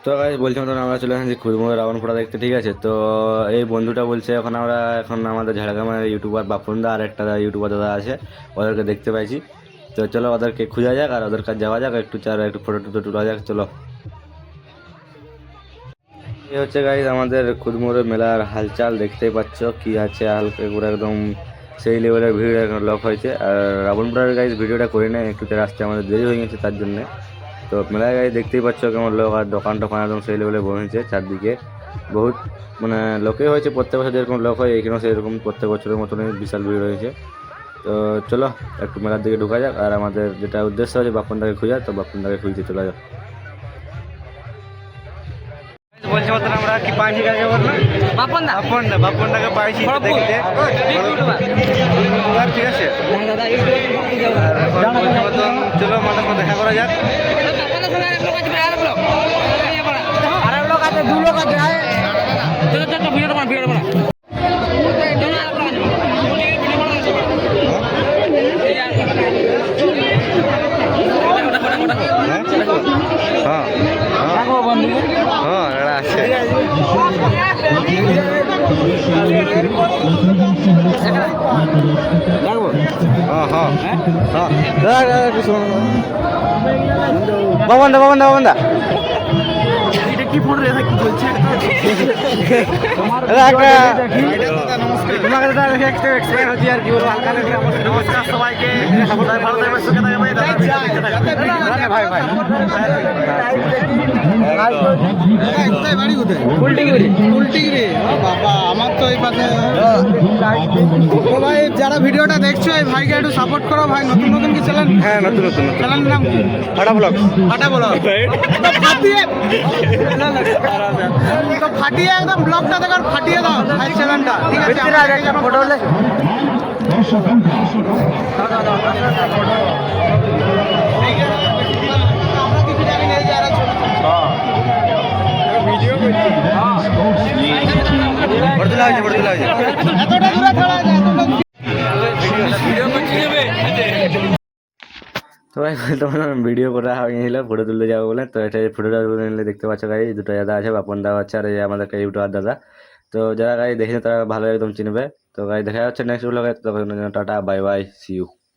তো গাইস বলছি মতন আমরা চলে এসেছি খুদমুড়ে রাবণ পোড়া দেখতে, ঠিক আছে। তো এই বন্ধুটা বলছে এখন আমাদের ঝাড়গ্রামের ইউটিউবার বাপনদা আর একটা ইউটিউবার দাদা আছে, ওদেরকে দেখতে পাইছি। তো চলো ওদেরকে খোঁজা যাক আর ওদের কাছে যাওয়া যাক, একটু ফটো টুটো তোলা যাক, চলো। এই হচ্ছে গাইস আমাদের খুদমুড়ে মেলার হালচাল, দেখতেই পাচ্ছ কি আছে হালকা করে একদম সেই লেভেলের ভিড় এখন লক হয়েছে। আর রাবণপুরের গাইস ভিডিওটা করে নেয়, একটু আসতে আমাদের দেরি হয়ে গেছে তার জন্য। তো মেলায় গাড়ি দেখতেই পাচ্ছ কেমন লোক, আর দোকান টোকান একদম সেই লেভেলে বসেছে চারদিকে। বহুত মানে লোকে হয়েছে, প্রত্যেক বছর যেরকম লোক হয় এখানেও সেরকম প্রত্যেক বছরের মতনই বিশাল ভিড় হয়েছে। তো চলো একটু মেলার দিকে ঢোকা যাক, আর আমাদের যেটা উদ্দেশ্য আছে বাপনদাকে খোঁজা, তো বাপনদাকে খুঁজতে চলে যাক। বলছি মতন আমরা কি পাইছি কাকে বললাম, বাপনদাকে পাইছি দেখতে, ঠিক আছে। চলো মাঠের সাথে দেখা করা যাক। বাবন্দা এটা কি ফোন রে কি বলছে তোমাকে দাদা একটু এক্সপ্লেইন হচ্ছে আর কি বলবো হালকা নমস্কার সবাইকে, ভালো থাকবেন, সুখে থাকবেন ভাই ভাই। বাড়ি কোথায়? কুলটিগিরি। বাবা আমার তো এই পাশে। তো ভাই যারা ভিডিওটা দেখছো এই ভাইকে একটু সাপোর্ট করো ভাই, নতুন নতুন কি চ্যানেল? হ্যাঁ নতুন চ্যানেলের নাম কি? ফাটা ব্লগ। তো ফাটিয়ে একদম ব্লগটা দেখো, ফাটিয়ে দাও ভাই চ্যানেলটা, ঠিক আছে? ফটো হলে তো ভাই তোমার ভিডিও করা হয়েছিল ফটো তুলতে যাবো বলে, তো এটা ফটোটা নিলে দেখতে পাচ্ছ গাড়ি দুটো দাদা আছে, বাপন দাদা আছে আর এই আমাদের ইউটিউবার দাদা। তো যারা গাড়ি দেখেছে তারা ভালো একদম চিনবে। তো গাড়ি দেখা যাচ্ছে নেক্সট ব্লগে, তখন tata bye bye, see you.